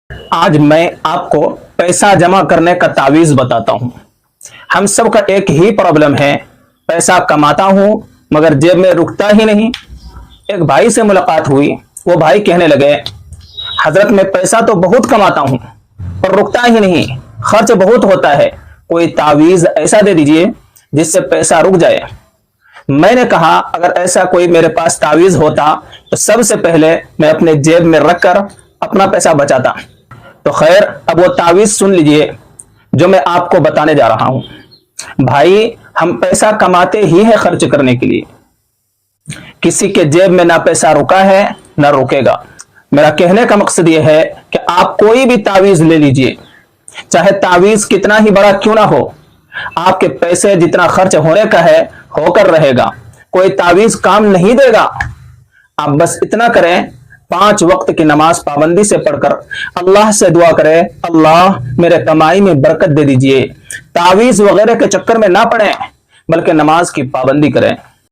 आज मैं आपको पैसा जमा करने का तावीज बताता हूं। हम सब का एक ही प्रॉब्लम है, पैसा कमाता हूं मगर जेब में रुकता ही नहीं। एक भाई से मुलाकात हुई, वो भाई कहने लगे, हजरत मैं पैसा तो बहुत कमाता हूं पर रुकता ही नहीं, खर्च बहुत होता है, कोई तावीज ऐसा दे दीजिए जिससे पैसा रुक जाए। मैंने कहा अगर ऐसा कोई मेरे पास तावीज होता तो सबसे पहले मैं अपने जेब में रखकर अपना पैसा बचाता। तो खैर, अब वो तावीज सुन लीजिए जो मैं आपको बताने जा रहा हूं। भाई, हम पैसा कमाते ही है खर्च करने के लिए, किसी के जेब में ना पैसा रुका है ना रुकेगा। मेरा कहने का मकसद यह है कि आप कोई भी तावीज ले लीजिए, चाहे तावीज कितना ही बड़ा क्यों ना हो, आपके पैसे जितना खर्च होने का है होकर रहेगा, कोई तावीज काम नहीं देगा। आप बस इतना करें, 5 वक्त की नमाज पाबंदी से पढ़कर अल्लाह से दुआ करें, अल्लाह मेरे कमाई में बरकत दे दीजिए। तावीज वगैरह के चक्कर में ना पड़े बल्कि नमाज की पाबंदी करें।